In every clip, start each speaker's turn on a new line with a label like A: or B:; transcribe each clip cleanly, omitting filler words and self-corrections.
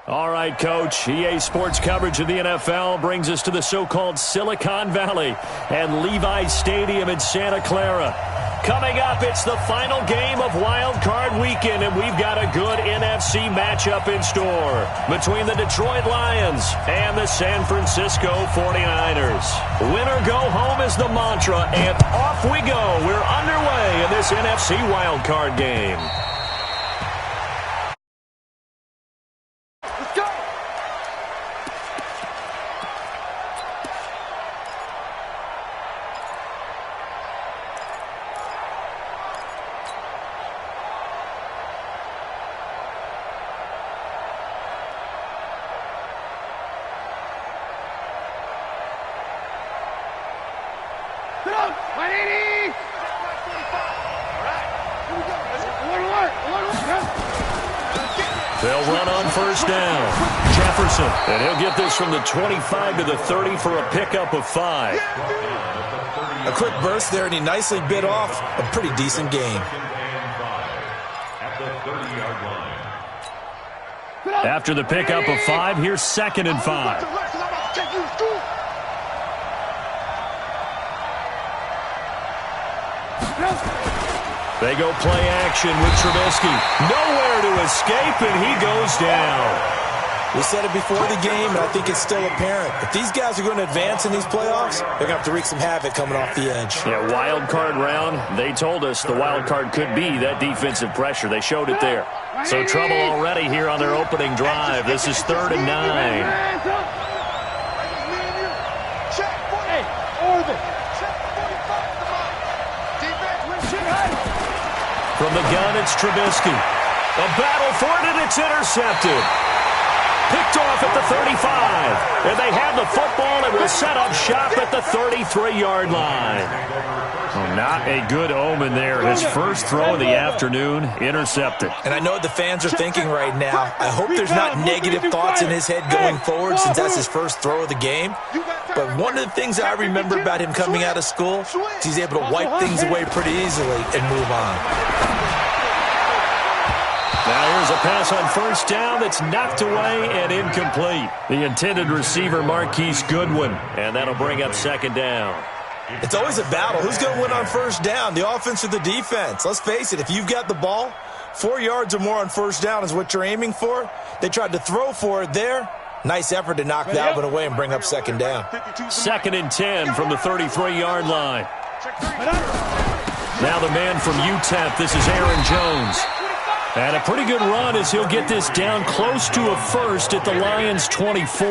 A: All right, Coach. EA Sports coverage of the NFL brings us to the so-called Silicon Valley and Levi's Stadium in Santa Clara. Coming up, it's the final game of Wild Card Weekend, and we've got a good NFC matchup in store between the Detroit Lions and the San Francisco 49ers. Win or go home is the mantra, and off we go. We're underway in this NFC Wild Card game. They'll run on first down. Jefferson, and he'll get this from the 25 to the 30 for a pickup of 5.
B: A quick burst there, and he nicely bit off a pretty decent gain.
A: After the pickup of 5, here's 2nd and 5. They go play action with Trubisky. Nowhere to escape, and he goes down.
B: We said it before the game, and I think it's still apparent. If these guys are going to advance in these playoffs, they're going to have to wreak some havoc coming off the edge.
A: Yeah, wild card round. They told us the wild card could be that defensive pressure. They showed it there. So trouble already here on their opening drive. This is 3rd and 9. From the gun, it's Trubisky. A battle for it, and it's intercepted. Picked off at the 35. And they have the football and will set up shop at the 33-yard line. Oh, not a good omen there. His first throw of the afternoon, intercepted.
B: And I know what the fans are thinking right now. I hope there's not negative thoughts in his head going forward since that's his first throw of the game. But one of the things I remember about him coming out of school is he's able to wipe things away pretty easily and move on.
A: Now here's a pass on first down that's knocked away and incomplete. The intended receiver, Marquise Goodwin, and that'll bring up 2nd down.
B: It's always a battle. Who's going to win on first down, the offense or the defense? Let's face it, if you've got the ball, 4 yards or more on first down is what you're aiming for. They tried to throw for it there. Nice effort to knock that one away and bring up 2nd down.
A: 2nd and 10 from the 33-yard line. Now the man from UTEP, this is Aaron Jones. And a pretty good run as he'll get this down close to a first at the Lions' 24.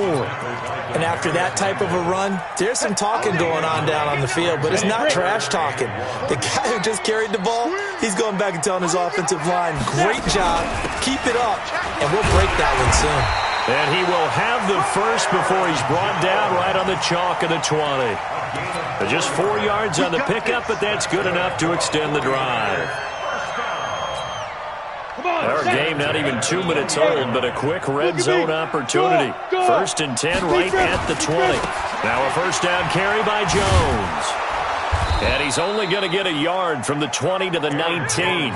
B: And after that type of a run, there's some talking going on down on the field, but it's not trash talking. The guy who just carried the ball, he's going back and telling his offensive line, great job, keep it up, and we'll break that one soon.
A: And he will have the first before he's brought down right on the chalk of the 20. Just 4 yards on the pickup, but that's good enough to extend the drive. Our game not even 2 minutes old, but a quick red zone opportunity. 1st and 10 right at the 20. Now a first down carry by Jones. And he's only going to get a yard from the 20 to the 19.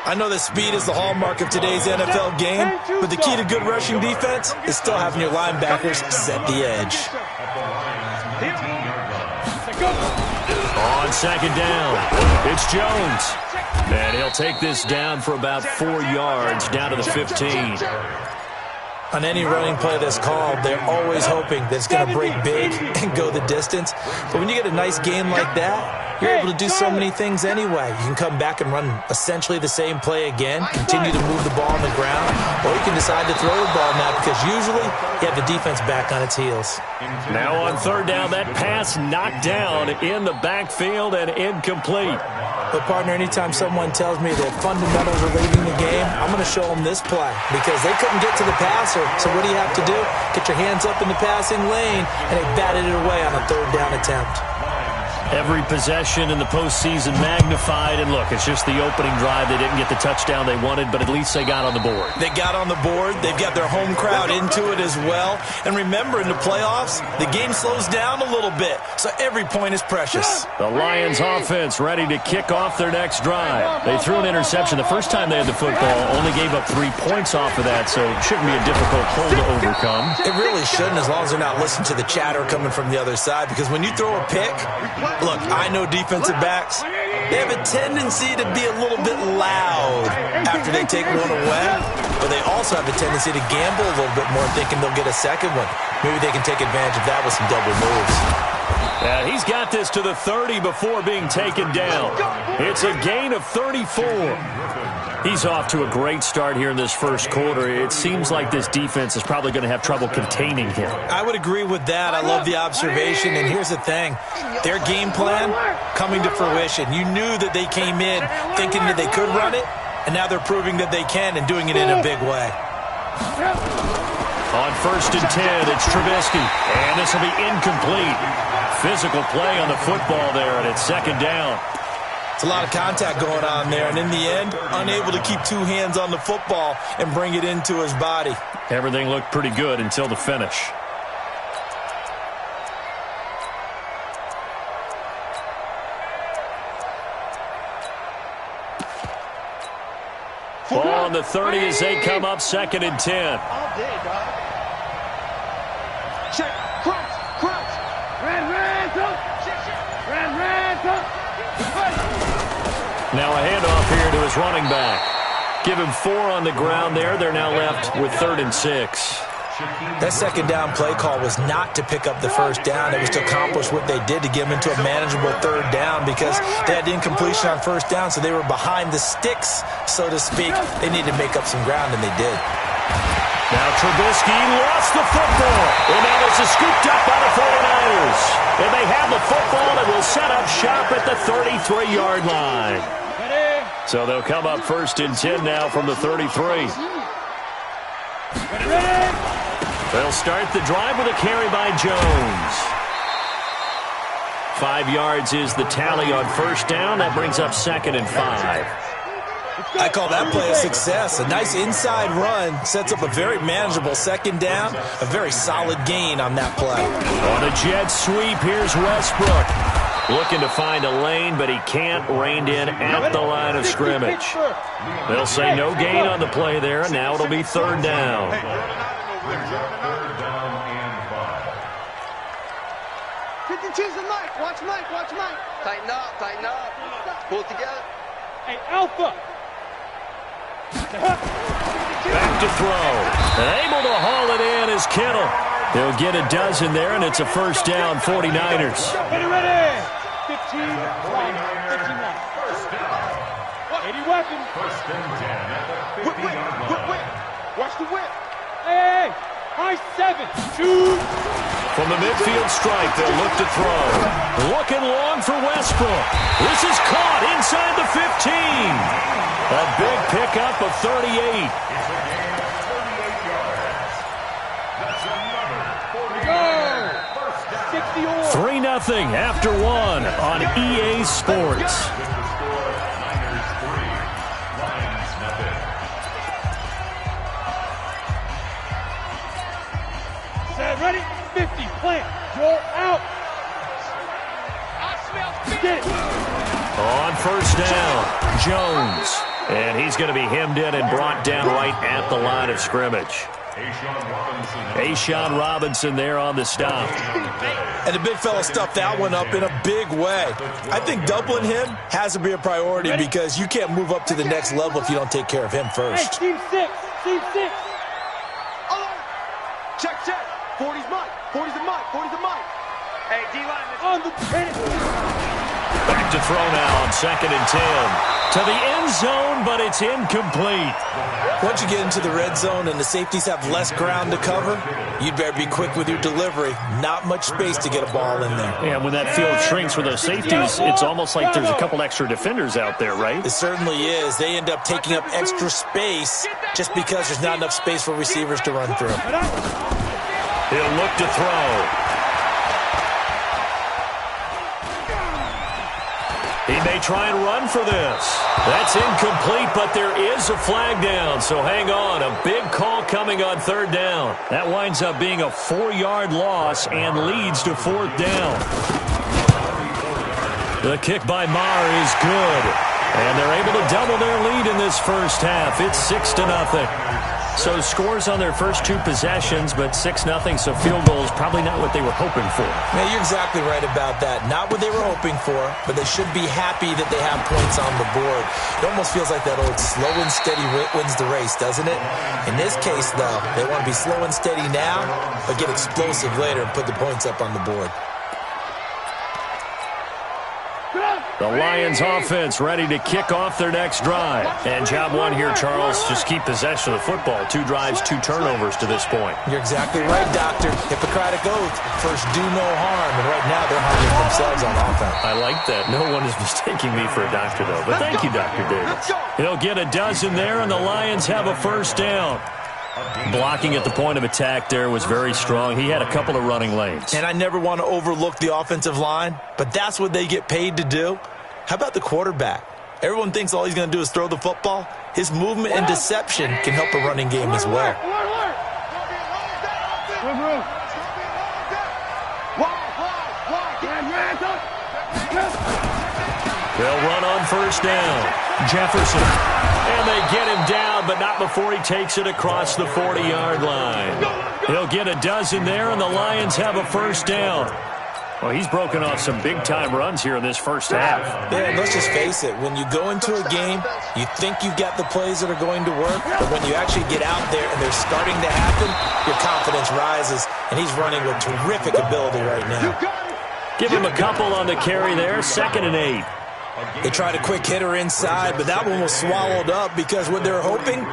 B: I know that speed is the hallmark of today's NFL game, but the key to good rushing defense is still having your linebackers set the edge.
A: On 2nd down, it's Jones. And he'll take this down for about 4 yards, down to the 15.
B: On any running play that's called, they're always hoping that it's going to break big and go the distance. But when you get a nice game like that, you're able to do so many things anyway. You can come back and run essentially the same play again, continue to move the ball on the ground, or you can decide to throw the ball now because usually you have the defense back on its heels.
A: Now on 3rd down, that pass knocked down in the backfield and incomplete.
B: But, partner, anytime someone tells me that fundamentals are leading the game, I'm going to show them this play because they couldn't get to the passer. So what do you have to do? Get your hands up in the passing lane, and they batted it away on a 3rd down attempt.
A: Every possession in the postseason magnified. And look, it's just the opening drive. They didn't get the touchdown they wanted, but at least they got on the board.
B: They got on the board. They've got their home crowd into it as well. And remember, in the playoffs, the game slows down a little bit, so every point is precious.
A: The Lions offense ready to kick off their next drive. They threw an interception the first time they had the football, only gave up 3 points off of that, so it shouldn't be a difficult hole to overcome.
B: It really shouldn't, as long as they're not listening to the chatter coming from the other side, because when you throw a pick, look, I know defensive backs, they have a tendency to be a little bit loud after they take one away, but they also have a tendency to gamble a little bit more, thinking they'll get a second one. Maybe they can take advantage of that with some double moves.
A: Yeah, he's got this to the 30 before being taken down. It's a gain of 34. He's off to a great start here in this first quarter. It seems like this defense is probably going to have trouble containing him.
B: I would agree with that. I love the observation. And here's the thing. Their game plan coming to fruition. You knew that they came in thinking that they could run it, and now they're proving that they can and doing it in a big way.
A: On 1st and 10, it's Trubisky. And this will be incomplete. Physical play on the football there, and it's 2nd down.
B: It's a lot of contact going on there, and in the end, unable to keep 2 hands on the football and bring it into his body.
A: Everything looked pretty good until the finish. Ball on the 30 as they come up 2nd and 10.
C: All day, dog. Check. Crunch.
A: Now a handoff here to his running back. Give him 4 on the ground there. They're now left with 3rd and 6.
B: That 2nd down play call was not to pick up the 1st down. It was to accomplish what they did, to get them into a manageable 3rd down, because they had incompletion on 1st down, so they were behind the sticks, so to speak. They needed to make up some ground, and they did.
A: Now Trubisky lost the football. And now this is scooped up by the 49ers. And they have the football and will set up shop at the 33-yard line. So they'll come up 1st and 10 now from the 33. They'll start the drive with a carry by Jones. 5 yards is the tally on 1st down. That brings up 2nd and 5.
B: I call that play a success. A nice inside run sets up a very manageable 2nd down. A very solid gain on that play.
A: On a jet sweep, here's Westbrook. Looking to find a lane, but he can't. Reined in at the line of scrimmage. They'll say no gain on the play there, and now it'll be 3rd down.
C: Choose the Mike. Watch Mike. Tighten up. Pull it together. Hey, Alpha.
A: Back to throw. Able to haul it in is Kittle. He'll get a dozen there, and it's a 1st down, 49ers.
C: Ready. 15, 51. 80 weapons. Whip. Watch the whip. Hey. High 7. 2.
A: From the midfield stripe, they'll look to throw. Looking long for Westbrook. This is caught inside the 15. A big pickup of 38. 3-0 after 1 on EA Sports.
C: Ready? 50. Plant. Roll out. Get it.
A: On 1st down, Jones. And he's going to be hemmed in and brought down right at the line of scrimmage. A'Shawn Robinson there on the stop.
B: And the big fella stuffed that one up in a big way. I think doubling him has to be a priority, because you can't move up to the next level if you don't take care of him first.
C: Hey, team 6. Check. 40's Mike. 40's the Mike. Hey, D-line. On the pin.
A: Back to throw now on 2nd and 10. To the end zone, but it's incomplete.
B: Once you get into the red zone and the safeties have less ground to cover, you'd better be quick with your delivery. Not much space to get a ball in there.
A: Yeah, when that field shrinks with those safeties, it's almost like there's a couple extra defenders out there, right?
B: It certainly is. They end up taking up extra space just because there's not enough space for receivers to run through.
A: He'll look to throw. may try and run for this. That's incomplete, but there is a flag down, so hang on. A big call coming on third down. That winds up being a 4-yard loss and leads to fourth down. The kick by Maher is good, and they're able to double their lead in this first half. It's 6-0. So scores on their first 2 possessions, but 6-0, so field goal is probably not what they were hoping for.
B: Man, you're exactly right about that. Not what they were hoping for, but they should be happy that they have points on the board. It almost feels like that old slow and steady wins the race, doesn't it? In this case, though, they want to be slow and steady now, but get explosive later and put the points up on the board.
A: The Lions offense ready to kick off their next drive. And job one here, Charles, just keep possession of the football. 2 drives, 2 turnovers to this point.
B: You're exactly right, Doctor. Hippocratic oath. First, do no harm. And right now, they're harming themselves on offense.
A: I like that. No one is mistaking me for a doctor, though. But thank you, Dr. Davis. He'll get a dozen there, and the Lions have a first down. Blocking at the point of attack there was very strong. He had a couple of running lanes.
B: And I never want to overlook the offensive line, but that's what they get paid to do. How about the quarterback? Everyone thinks all he's going to do is throw the football. His movement and deception can help a running game as well.
A: They'll run on first down. Jefferson. And they get him down, but not before he takes it across the 40-yard line. He'll get a dozen there, and the Lions have a first down. Well, he's broken off some big-time runs here in this first half.
B: Yeah, and let's just face it. When you go into a game, you think you've got the plays that are going to work, but when you actually get out there and they're starting to happen, your confidence rises, and he's running with terrific ability right now.
A: Give him a couple on the carry there, 2nd and 8.
B: They tried a quick hitter inside, but that one was swallowed up because what they're hoping,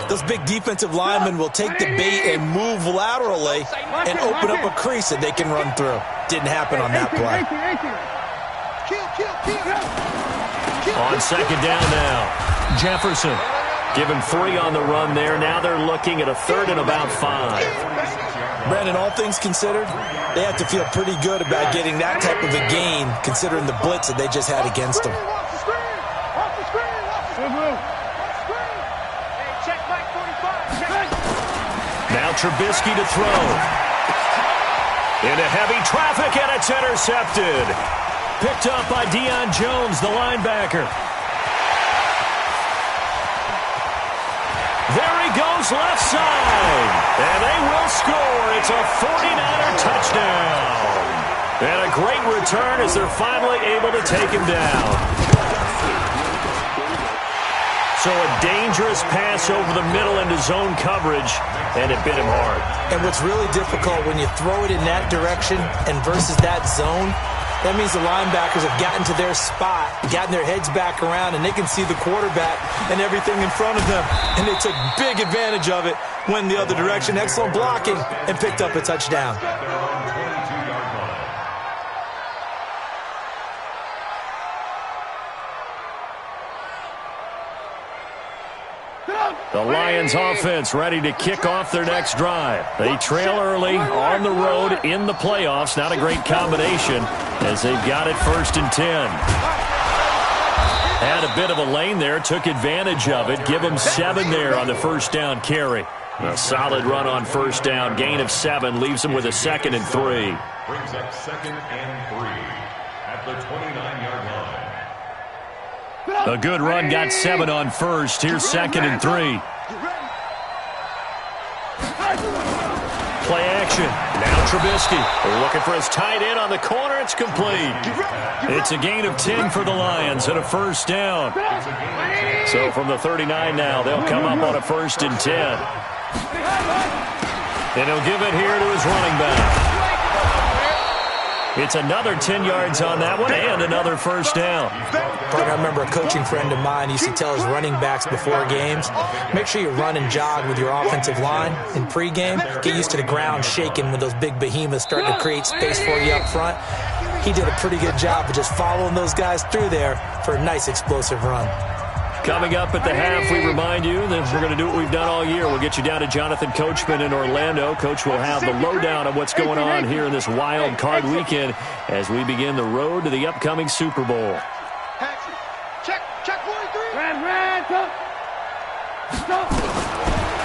B: those big defensive linemen will take the bait and move laterally and open up a crease that they can run through. Didn't happen on that play.
A: On second down now, Jefferson. Give him 3 on the run there. Now they're looking at a 3rd and about 5.
B: Brandon, all things considered, they have to feel pretty good about getting that type of a gain, considering the blitz that they just had against them.
A: Now Trubisky to throw. Into heavy traffic, and it's intercepted. Picked up by Deion Jones, the linebacker. There he goes, left side. And they will score. It's a 49er touchdown. And a great return as they're finally able to take him down. So a dangerous pass over the middle into zone coverage, and it bit him hard.
B: And what's really difficult when you throw it in that direction and versus that zone, that means the linebackers have gotten to their spot, gotten their heads back around, and they can see the quarterback and everything in front of them. And they took big advantage of it, went the other direction, excellent blocking, and picked up a touchdown.
A: The Lions offense ready to kick off their next drive. They trail early on the road in the playoffs. Not a great combination as they've got it 1st and 10. Had a bit of a lane there, took advantage of it. Give them 7 there on the first down carry. A solid run on first down, gain of 7, leaves them with a 2nd and 3.
D: Brings up 2nd and 3 at the 29-yard line.
A: A good run, got 7 on first. Here's 2nd and 3. Play action. Now Trubisky looking for his tight end on the corner. It's complete. It's a gain of 10 for the Lions and a first down. So from the 39 now, they'll come up on a 1st and 10. And he'll give it here to his running back. It's another 10 yards on that one and another first down.
B: I remember a coaching friend of mine used to tell his running backs before games, make sure you run and jog with your offensive line in pregame. Get used to the ground shaking when those big behemoths start to create space for you up front. He did a pretty good job of just following those guys through there for a nice explosive run.
A: Coming up at the half, we remind you that we're going to do what we've done all year. We'll get you down to Jonathan Coachman in Orlando. Coach will have the lowdown of what's going on here in this wild card weekend as we begin the road to the upcoming Super Bowl.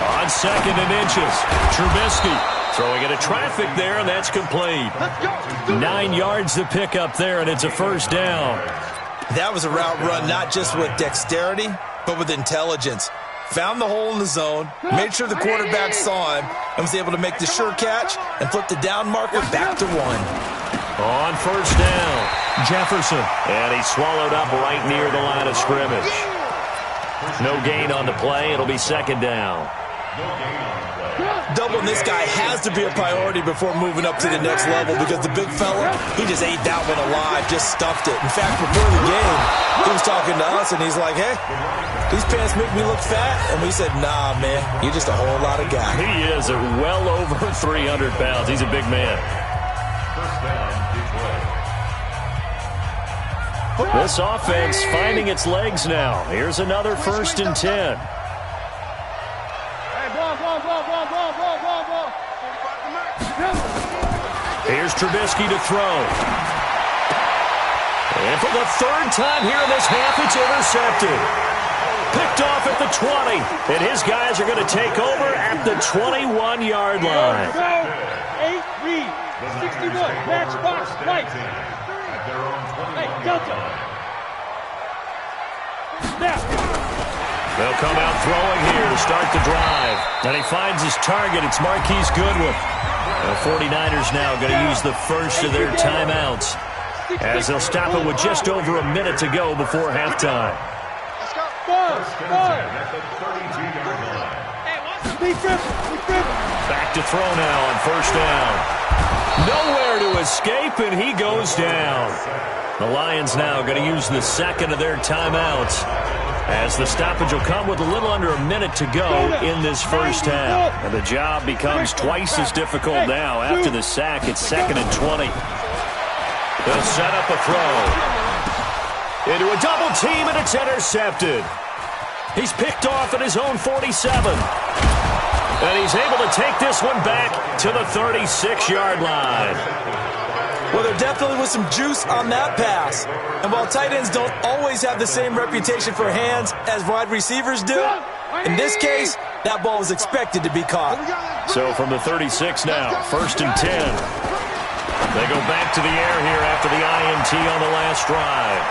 A: On 2nd and inches, Trubisky throwing into traffic there, and that's complete. 9 yards to pick up there, and it's a first down.
B: That was a route run not just with dexterity, but with intelligence. Found the hole in the zone, made sure the quarterback saw him, and was able to make the sure catch and flip the down marker back to 1.
A: On first down, Jefferson. And he swallowed up right near the line of scrimmage. No gain on the play. It'll be 2nd down.
B: Doubling this guy has to be a priority before moving up to the next level because the big fella, he just ate that one alive, just stuffed it. In fact, before the game, he was talking to us, and he's like, hey, these pants make me look fat. And we said, nah, man, you're just a whole lot of guy.
A: He is at well over 300 pounds. He's a big man. This offense finding its legs now. Here's another 1st and 10. Here's Trubisky to throw. And for the 3rd time here in this half, it's intercepted. Picked off at the 20. And his guys are going to take over at the 21-yard line.
E: 8-3, 61, match box, right. Hey, Delta.
A: They'll come out throwing here to start the drive. And he finds his target. It's Marquise Goodwin. The 49ers now going to use the first of their timeouts as they'll stop it with just over a minute to go before halftime. Back to throw now on first down. Nowhere to escape, and he goes down. The Lions now going to use the 2nd of their timeouts as the stoppage will come with a little under a minute to go in this first half. And the job becomes twice as difficult now. After the sack, it's 2nd and 20. They'll set up a throw. Into a double team, and it's intercepted. He's picked off at his own 47. And he's able to take this one back to the 36-yard line.
B: Well, there definitely was some juice on that pass. And while tight ends don't always have the same reputation for hands as wide receivers do, in this case, that ball was expected to be caught.
A: So from the 36 now, 1st and 10. They go back to the air here after the INT on the last drive.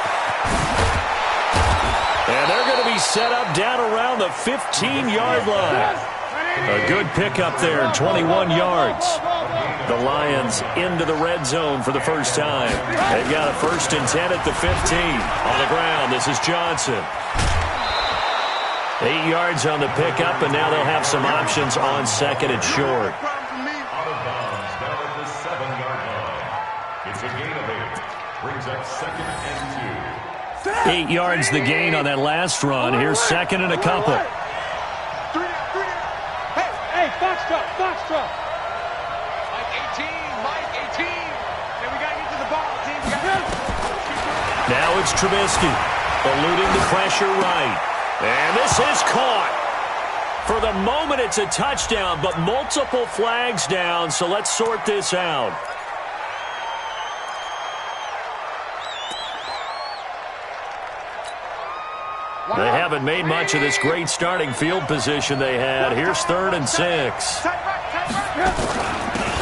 A: And they're going to be set up down around the 15-yard line. A good pickup there, 21 yards. The Lions into the red zone for the first time. They've got a 1st and 10 at the 15. On the ground, this is Johnson. 8 yards on the pickup, and now they'll have some options on 2nd and short.
D: Out of bounds, down at the 7-yard line. It's a gain of 8. Brings up 2nd and 2.
A: 8 yards the gain on that last run. Here's 2nd and a couple.
E: Hey, Foxtrot.
C: Mike 18. Hey, we got to get to the ball, team.
A: Now it's Trubisky, eluding the pressure right. And this is caught. For the moment, it's a touchdown, but multiple flags down, so let's sort this out. They haven't made much of this great starting field position they had. Here's 3rd and 6.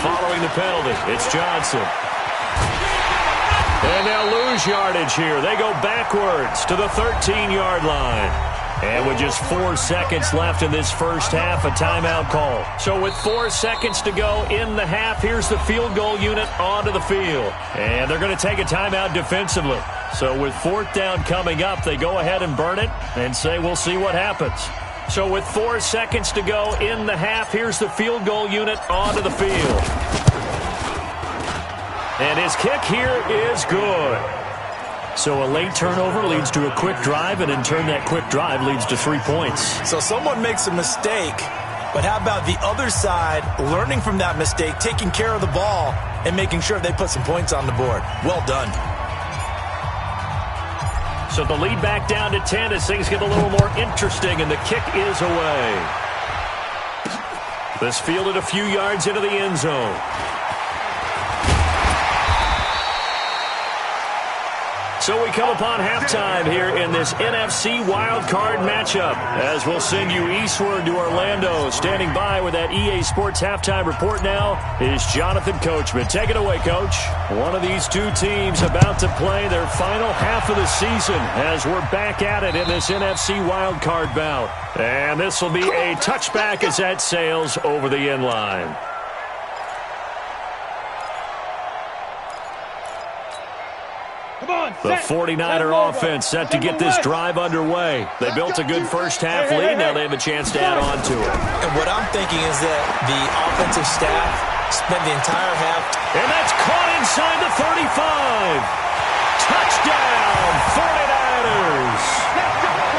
A: Following the penalty, it's Johnson. And they'll lose yardage here. They go backwards to the 13-yard line. And with just 4 seconds left in this first half, a timeout call. So with 4 seconds to go in the half, here's the field goal unit onto the field. And they're going to take a timeout defensively. So with 4th down coming up, they go ahead and burn it and say we'll see what happens. So with 4 seconds to go in the half, here's the field goal unit onto the field. And his kick here is good. So a late turnover leads to a quick drive, and in turn that quick drive leads to 3 points.
B: So someone makes a mistake, but how about the other side learning from that mistake, taking care of the ball, and making sure they put some points on the board? Well done.
A: So the lead back down to 10 as things get a little more interesting, and the kick is away. This fielded a few yards into the end zone. So we come upon halftime here in this NFC wildcard matchup. As we'll send you eastward to Orlando. Standing by with that EA Sports halftime report now is Jonathan Coachman. Take it away, Coach. One of these two teams about to play their final half of the season as we're back at it in this NFC wildcard bout. And this will be a touchback as that sails over the end line. The 49er offense set to get this drive underway. They built a good first half lead. Now they have a chance to add on to it.
B: And what I'm thinking is that the offensive staff spent the entire half.
A: And that's caught inside the 35. Touchdown, 49ers.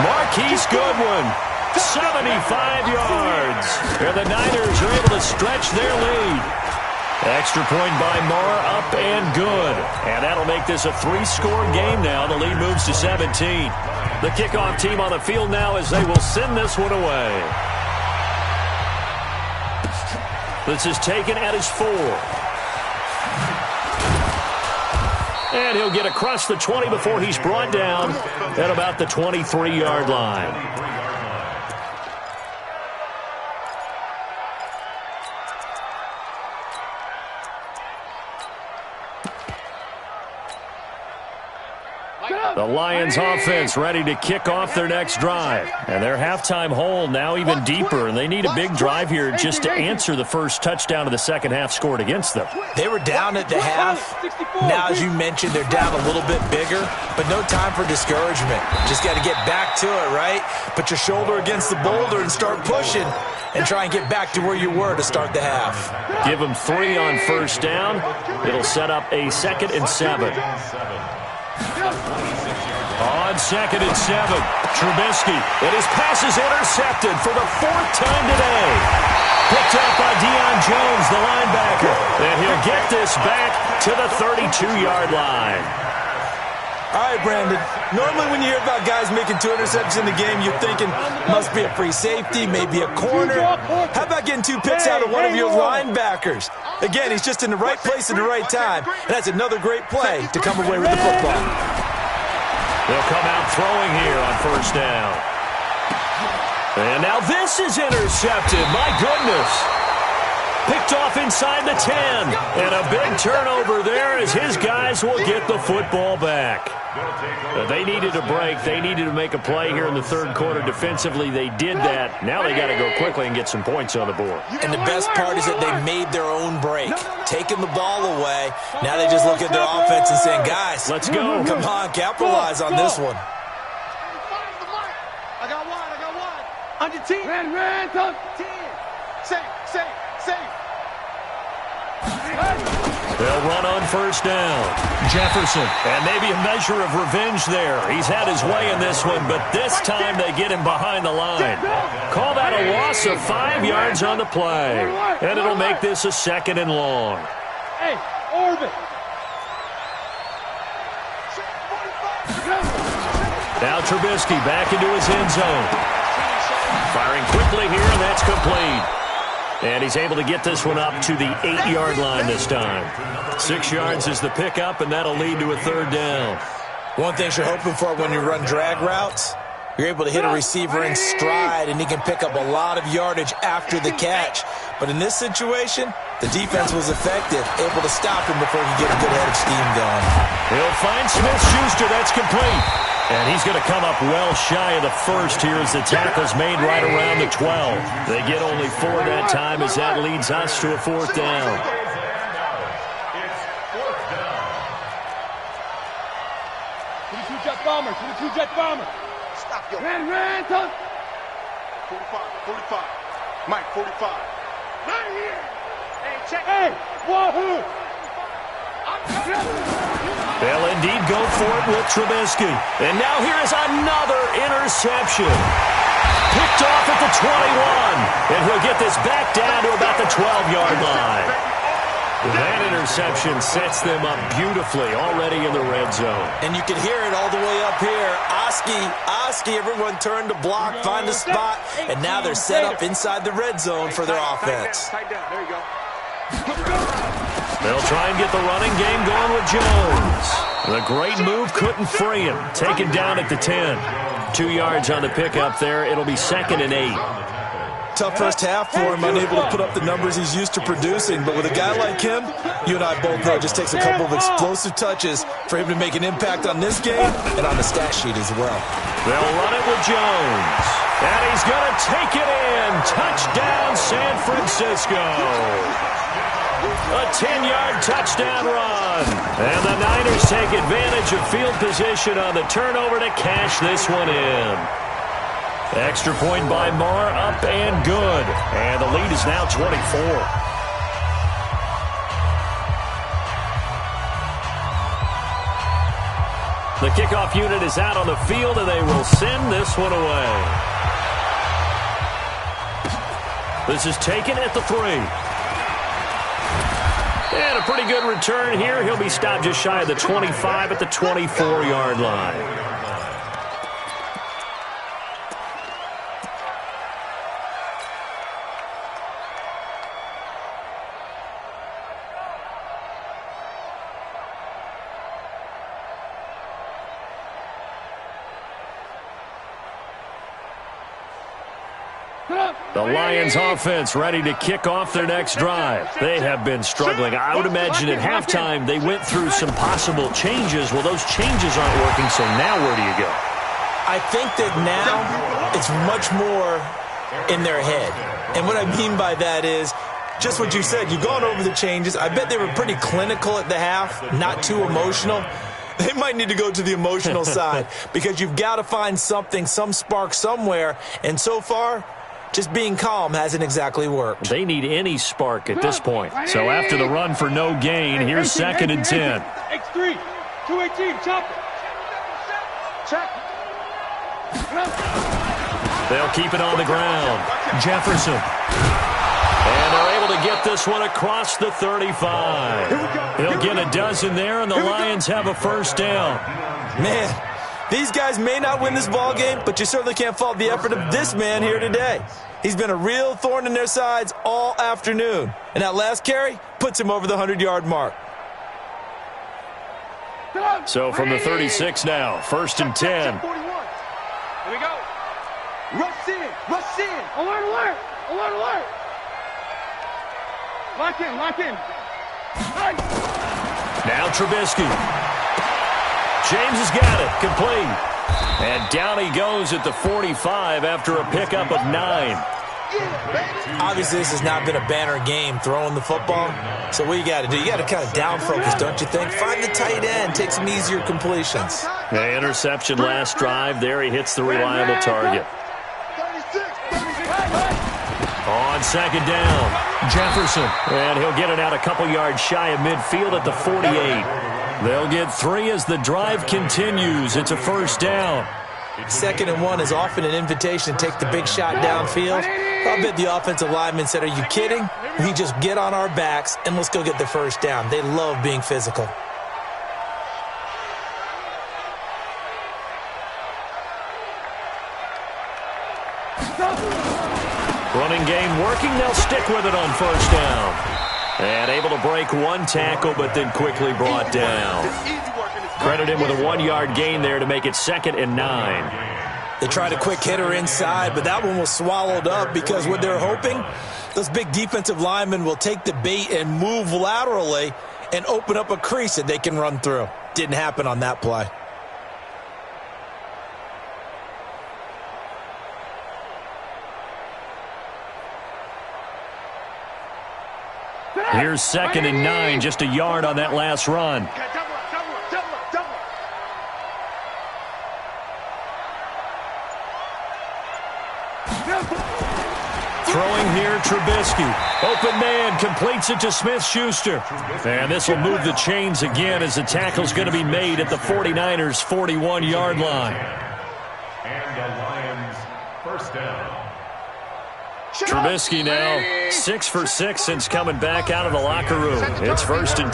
A: Marquise Goodwin, 75 yards. And the Niners are able to stretch their lead. Extra point by Marr, up and good. And that'll make this a 3-score game now. The lead moves to 17. The kickoff team on the field now as they will send this one away. This is taken at his 4. And he'll get across the 20 before he's brought down at about the 23-yard line. The Lions offense ready to kick off their next drive. And their halftime hole now even deeper. And they need a big drive here just to answer the first touchdown of the second half scored against them.
B: They were down at the half. Now, as you mentioned, they're down a little bit bigger. But no time for discouragement. Just got to get back to it, right? Put your shoulder against the boulder and start pushing. And try and get back to where you were to start the half.
A: Give them 3 on first down. It'll set up a 2nd and 7. On 2nd and 7, Trubisky, and his pass is intercepted for the 4th time today. Picked up by Deion Jones, the linebacker, and he'll get this back to the 32-yard line.
B: All right, Brandon, normally when you hear about guys making 2 interceptions in the game, you're thinking must be a free safety, maybe a corner. How about getting 2 picks out of one of your linebackers? Again, he's just in the right place at the right time, and that's another great play to come away with the football.
A: They'll come out throwing here on first down. And now this is intercepted. My goodness. Picked off inside the 10. And a big turnover there as his guys will get the football back. They needed a break. They needed to make a play here in the third quarter. Defensively, they did that. Now they got to go quickly and get some points on the board.
B: And the best part is that they made their own break. Taking the ball away. Now they just look at their offense and saying, guys,
A: let's go.
B: Come on, capitalize on this one.
C: I got one. On your team. Ran, 10. Safe.
A: They'll run on first down. Jefferson. And maybe a measure of revenge there. He's had his way in this one, but this time they get him behind the line. Call that a loss of 5 yards on the play. And it'll make this a 2nd and long.
E: Hey, orbit.
A: Now Trubisky back into his end zone. Firing quickly here, and that's complete. And he's able to get this one up to the 8-yard line this time. 6 yards is the pickup, and that'll lead to a 3rd down.
B: One thing you're hoping for when you run drag routes, you're able to hit a receiver in stride, and he can pick up a lot of yardage after the catch. But in this situation, the defense was effective, able to stop him before he get a good head of steam going.
A: He'll find Smith-Schuster. That's complete. And he's going to come up well shy of the first here as the tackle's made right around the 12. They get only 4 that time as that leads us to a 4th down.
E: Two-jet bomber.
C: Stop, yo.
E: Ran, touch.
C: 45. Mike, 45.
E: Right here.
C: Hey, check.
E: Hey, wahoo.
A: They'll indeed go for it with Trubisky. And now here is another interception. Picked off at the 21. And he'll get this back down to about the 12-yard line. That interception sets them up beautifully already in the red zone.
B: And you can hear it all the way up here. Oski, everyone turned to block, find a spot, and now they're set up inside the red zone for their offense.
C: Tight down. There you go.
A: They'll try and get the running game going with Jones. The great move couldn't free him. Taken down at the 10. 2 yards on the pickup there. It'll be 2nd and 8.
B: Tough first half for him, unable to put up the numbers he's used to producing. But with a guy like him, you and I both know it just takes a couple of explosive touches for him to make an impact on this game and on the stat sheet as well.
A: They'll run it with Jones. And he's going to take it in. Touchdown, San Francisco. A 10-yard touchdown run. And the Niners take advantage of field position on the turnover to cash this one in. Extra point by Marr, up and good. And the lead is now 24. The kickoff unit is out on the field, and they will send this one away. This is taken at the 3. And a pretty good return here. He'll be stopped just shy of the 25 at the 24-yard line. The Lions offense ready to kick off their next drive. They have been struggling. I would imagine at halftime they went through some possible changes. Well, those changes aren't working, so now where do you go?
B: I think that now it's much more in their head. And what I mean by that is just what you said. You've gone over the changes. I bet they were pretty clinical at the half, not too emotional. They might need to go to the emotional side because you've got to find something, some spark somewhere. And so far, just being calm hasn't exactly worked.
A: They need any spark at this point. So after the run for no gain, here's 2nd and 10.
E: X3, 218, chop. Check.
A: They'll keep it on the ground. Jefferson. And they're able to get this one across the 35. They'll get a dozen there, and the Lions have a first down.
B: Man, these guys may not win this ball game, but you certainly can't fault the effort of this man here today. He's been a real thorn in their sides all afternoon. And that last carry puts him over the 100-yard mark.
A: So from the 36 now, 1st and 10.
C: Here we go. Rush in. Rush in.
E: Alert, alert. Alert, alert. Lock in, lock in. Nice.
A: Now Trubisky. James has got it. Complete. And down he goes at the 45 after a pickup of 9.
B: Obviously, this has not been a banner game throwing the football. So what you got to do, you got to kind of down focus, don't you think? Find the tight end, take some easier completions.
A: The interception last drive. There he hits the reliable target. On 2nd down, Jefferson. And he'll get it out a couple yards shy of midfield at the 48. They'll get 3 as the drive continues. It's a first down.
B: 2nd and 1 is often an invitation to take the big shot downfield. I bet the offensive lineman said, are you kidding? We just get on our backs and let's go get the first down. They love being physical.
A: Running game working. They'll stick with it on first down. And able to break one tackle, but then quickly brought down. Credit him with a 1-yard gain there to make it 2nd and 9.
B: They tried a quick hitter inside, but that one was swallowed up because what they're hoping, those big defensive linemen will take the bait and move laterally and open up a crease that they can run through. Didn't happen on that play.
A: Here's 2nd and 9, just a yard on that last run. Throwing here, Trubisky. Open man, completes it to Smith-Schuster. And this will move the chains again as the tackle's going to be made at the 49ers' 41-yard line.
D: And the Lions first down.
A: Trubisky now 6 for 6 since coming back out of the locker room. It's 1st and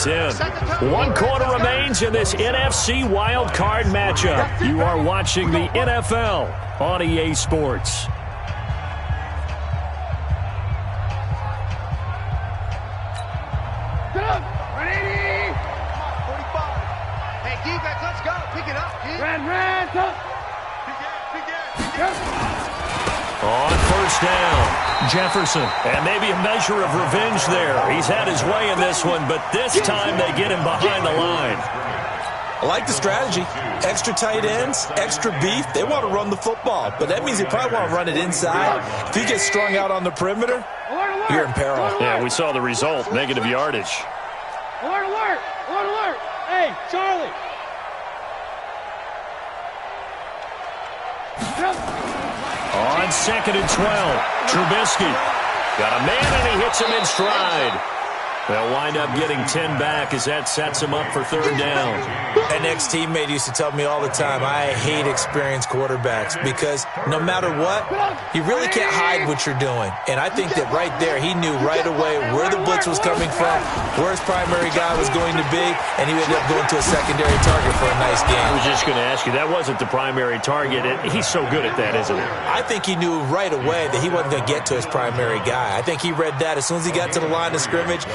A: 10. 1 quarter remains in this NFC wild card matchup. You are watching the NFL on EA Sports.
C: defense. Let's go. Pick it up, kid.
E: Ran, up.
A: On first down, Jefferson. And maybe a measure of revenge there. He's had his way in this one, but this time they get him behind the line.
B: I like the strategy. Extra tight ends, extra beef. They want to run the football, but that means they probably want to run it inside. If you get strung out on the perimeter, you're in peril.
A: Yeah, we saw the result, negative yardage.
E: Alert, alert, alert, alert. Hey, Charlie.
A: On 2nd and 12, Trubisky. Got a man, and he hits him in stride. They'll wind up getting 10 back as that sets him up for 3rd down.
B: An ex-teammate used to tell me all the time, I hate experienced quarterbacks because no matter what, you really can't hide what you're doing. And I think that right there, he knew right away where the blitz was coming from, where his primary guy was going to be, and he ended up going to a secondary target for a nice game.
A: I was just going to ask you, that wasn't the primary target. He's so good at that, isn't he?
B: I think he knew right away that he wasn't going to get to his primary guy. I think he read that as soon as he got to the line of scrimmage,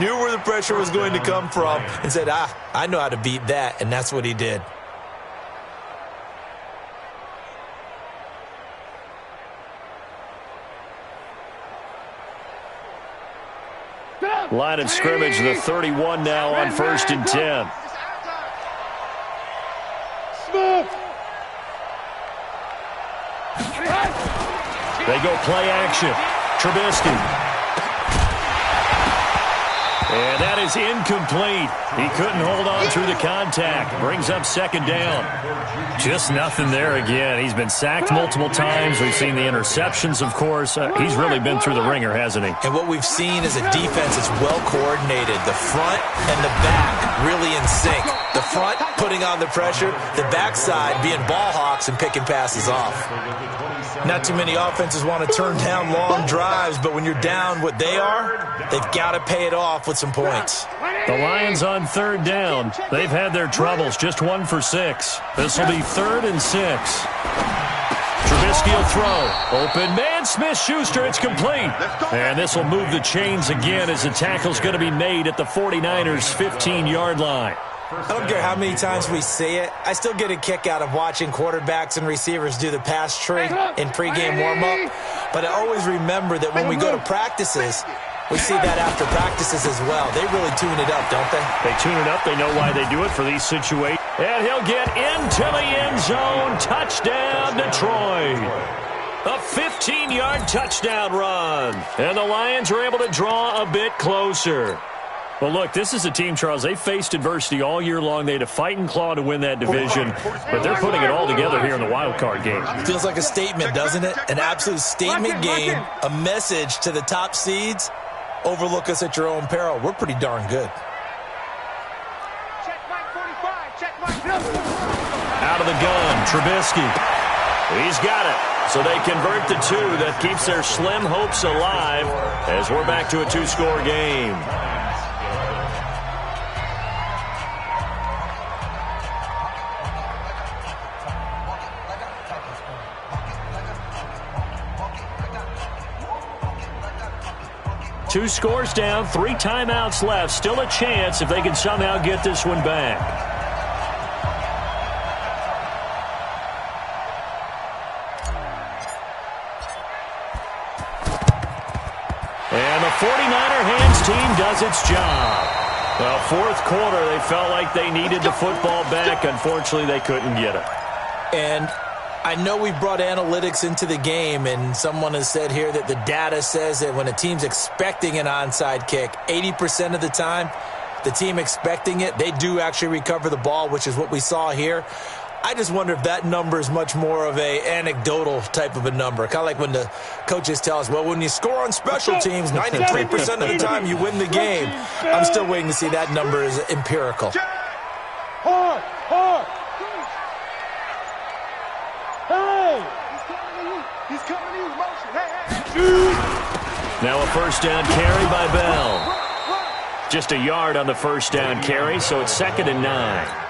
B: knew where the pressure was going to come from, and said, I know how to beat that, and that's what he did.
A: Line of scrimmage, the 31 now on 1st and 10. They go play action. Trubisky. And that is incomplete. He couldn't hold on through the contact. Brings up 2nd down. Just nothing there again. He's been sacked multiple times. We've seen the interceptions, of course. He's really been through the ringer, hasn't he?
B: And what we've seen is a defense that's well coordinated. The front and the back really in sync. The front putting on the pressure. The backside being ball hawks and picking passes off. Not too many offenses want to turn down long drives, but when you're down what they are, they've got to pay it off with some points.
A: The Lions on 3rd down. They've had their troubles, just 1 for 6. This will be 3rd and 6. Trubisky will throw. Open man, Smith-Schuster, it's complete. And this will move the chains again as the tackle's going to be made at the 49ers' 15-yard line.
B: I don't care how many times we see it. I still get a kick out of watching quarterbacks and receivers do the pass tree in pregame warm-up. But I always remember that when we go to practices, we see that after practices as well. They really tune it up, don't they?
A: They tune it up. They know why they do it for these situations. And he'll get into the end zone. Touchdown, Detroit. A 15-yard touchdown run. And the Lions are able to draw a bit closer. Well, look, this is a team, Charles, they faced adversity all year long. They had to fight and claw to win that division, but they're putting it all together here in the wild card game.
B: Feels like a statement, doesn't it? An absolute statement game, a message to the top seeds. Overlook us at your own peril. We're pretty darn good.
E: Check Mike 45. Check Mike.
A: Out of the gun, Trubisky. He's got it. So they convert the 2. That keeps their slim hopes alive as we're back to a 2-score game. Two scores down, 3 timeouts left. Still a chance if they can somehow get this one back. And the 49er hands team does its job. Well, 4th quarter, they felt like they needed the football back. Unfortunately, they couldn't get it.
B: And I know we brought analytics into the game, and someone has said here that the data says that when a team's expecting an onside kick, 80% of the time, the team expecting it, they do actually recover the ball, which is what we saw here. I just wonder if that number is much more of a anecdotal type of a number. Kind of like when the coaches tell us, well, when you score on special teams, 93% of the time you win the game. I'm still waiting to see that number is empirical.
E: Hard, hard. Hey! He's coming in motion. Hey.
A: Now a 1st down carry by Bell. Just a yard on the 1st down carry, so it's 2nd and 9.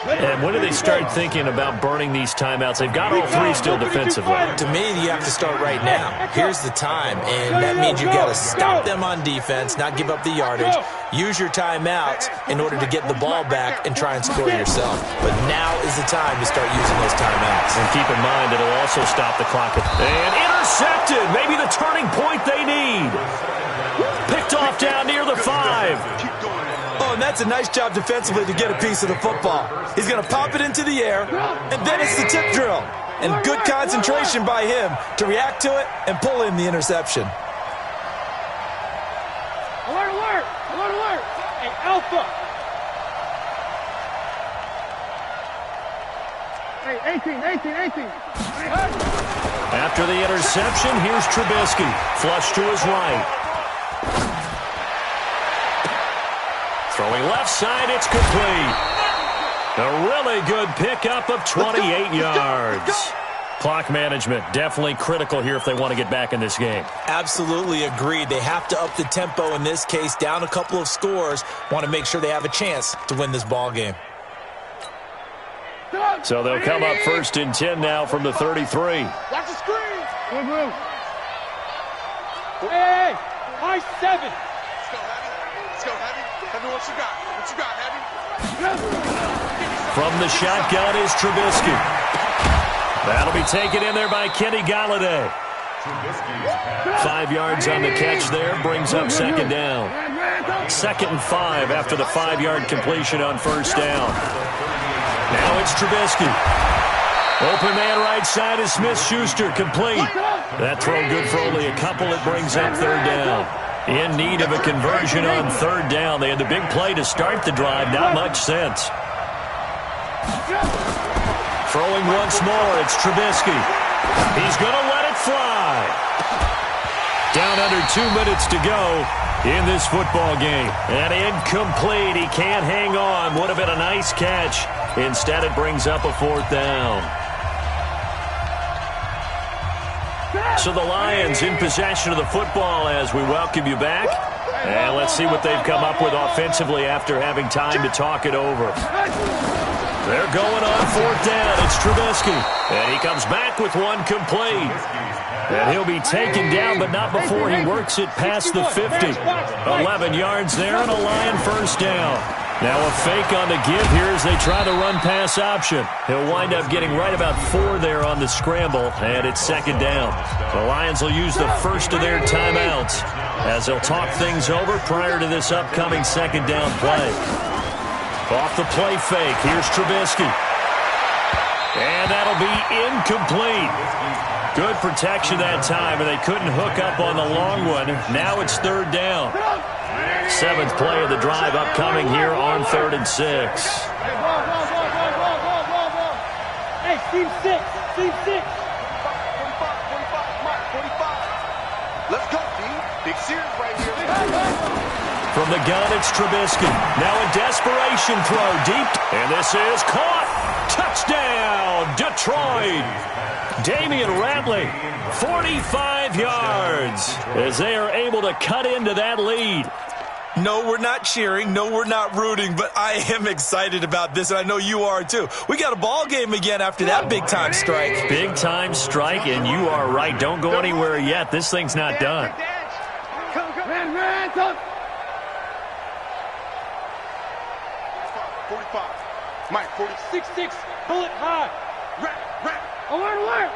A: And when do they start thinking about burning these timeouts? They've got all 3 still defensively.
B: To me, you have to start right now. Here's the time, and that means you've got to stop them on defense, not give up the yardage, Use your timeouts in order to get the ball back and try and score yourself. But now is the time to start using those timeouts.
A: And keep in mind, it'll also stop the clock. And intercepted. Maybe the turning point they need. Picked off down near the 5.
B: Oh, and that's a nice job defensively to get a piece of the football. He's going to pop it into the air, and then it's the tip drill. And good concentration by him to react to it and pull in the interception.
E: Alert, alert! Alert, alert! Hey, Alpha! Hey, 18.
A: After the interception, here's Trubisky. Flush to his right. Throwing left side, it's complete. A really good pickup of 28 yards. Clock management definitely critical here if they want to get back in this game.
B: Absolutely agreed. They have to up the tempo in this case, down a couple of scores. Want to make sure they have a chance to win this ball game.
A: So they'll come up 1st and 10 now from the 33.
C: Watch the screen.
E: Hey, high 7.
C: Let's go, Heavy. Heavy, what you got, Heavy?
A: From the shotgun is Trubisky. That'll be taken in there by Kenny Galladay. 5 yards on the catch there, brings up 2nd down. 2nd and 5 after the 5-yard completion on 1st down. Now it's Trubisky. Open man right side is Smith-Schuster, complete. That throw good for only a couple. It brings up 3rd down. In need of a conversion on 3rd down. They had the big play to start the drive, not much sense. Throwing once more, it's Trubisky. He's going to let it fly. Down under 2 minutes to go in this football game. And incomplete. He can't hang on. Would have been a nice catch. Instead, it brings up a 4th down. So the Lions in possession of the football as we welcome you back. And let's see what they've come up with offensively after having time to talk it over. They're going on 4th down. It's Trubisky. And he comes back with one complete. And he'll be taken down, but not before he works it past the 50. 11 yards there and a Lion 1st down. Now a fake on the give here as they try the run-pass option. He'll wind up getting right about 4 there on the scramble, and it's 2nd down. The Lions will use the first of their timeouts as they'll talk things over prior to this upcoming 2nd down play. Off the play fake, here's Trubisky. And that'll be incomplete. Good protection that time, and they couldn't hook up on the long one. Now it's 3rd down. 7th play of the drive upcoming here on 3rd and 6.
E: Hey, team 6. Team 6.
C: 45. Let's go, D. Big series right here.
A: From the gun, it's Trubisky. Now a desperation throw deep. And this is caught. Touchdown, Detroit. Damian Ratley, 45 yards as they are able to cut into that lead.
B: No, we're not cheering. No, we're not rooting, but I am excited about this, and I know you are too. We got a ball game again after that big-time strike.
A: Big-time strike, and you are right. Don't go anywhere yet. This thing's not done.
E: Man, come.
C: 45. Mike, 46.
E: 6-6. Bullet high.
C: Rap.
E: Alert.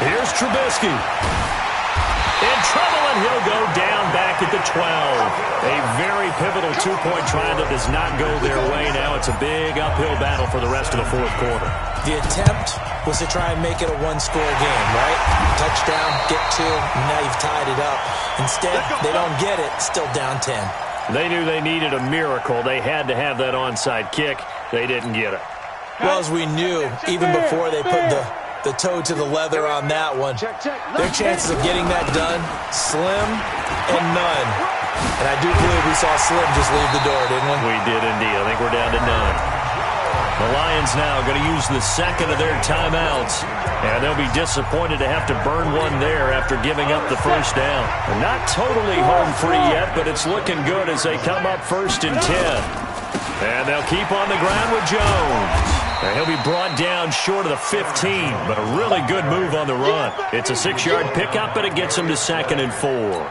A: Here's Trubisky. In trouble, and he'll go down back at the 12. A very pivotal 2-point try that does not go their way. Now it's a big uphill battle for the rest of the 4th quarter.
B: The attempt was to try and make it a 1-score game, right? Touchdown, get 2, and now you've tied it up. Instead, they don't get it, still down 10.
A: They knew they needed a miracle. They had to have that onside kick. They didn't get it.
B: Well, as we knew, even before they put the toe to the leather on that one, their chances of getting that done, slim and none. And I do believe we saw Slim just leave the door, didn't we?
A: We did indeed. I think we're down to none. The Lions now going to use the 2nd of their timeouts, and they'll be disappointed to have to burn one there after giving up the 1st down. They're not totally home free yet, but it's looking good as they come up 1st and 10. And they'll keep on the ground with Jones. And he'll be brought down short of the 15, but a really good move on the run. It's a 6-yard pickup, but it gets him to 2nd and 4.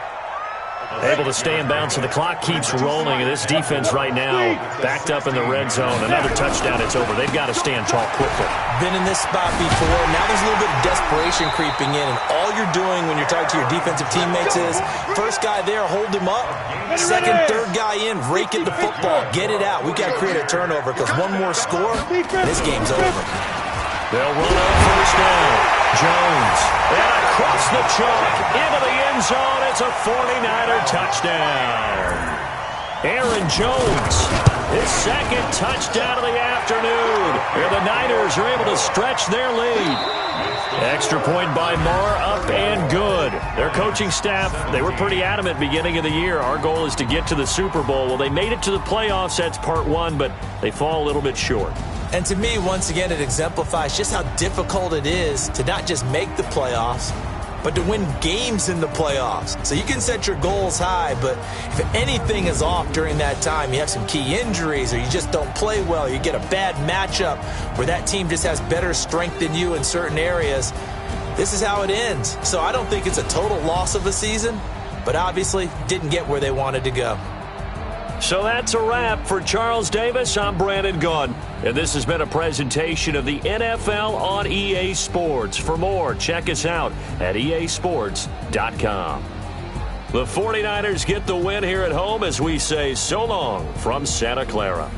A: Able to stay in bounds, so the clock keeps rolling, and this defense right now backed up in the red zone. Another touchdown, it's over. They've got to stand tall quickly.
B: Been in this spot before. Now there's a little bit of desperation creeping in, and all you're doing when you're talking to your defensive teammates is first guy there, hold him up. Second, third guy in, rake at the football. Get it out. We've got to create a turnover because one more score, this game's over.
A: They'll run on first down. Jones. And across the chalk into the end zone. It's a 49er touchdown. Aaron Jones, his second touchdown of the afternoon. And the Niners are able to stretch their lead. Extra point by Marr, up and good. Their coaching staff, they were pretty adamant beginning of the year. Our goal is to get to the Super Bowl. Well, they made it to the playoffs. That's part one, but they fall a little bit short.
B: And to me, once again, it exemplifies just how difficult it is to not just make the playoffs, but to win games in the playoffs. So you can set your goals high, but if anything is off during that time, you have some key injuries or you just don't play well, you get a bad matchup where that team just has better strength than you in certain areas, this is how it ends. So I don't think it's a total loss of a season, but obviously didn't get where they wanted to go.
A: So that's a wrap for Charles Davis. I'm Brandon Gaudin, and this has been a presentation of the NFL on EA Sports. For more, check us out at easports.com. The 49ers get the win here at home as we say so long from Santa Clara.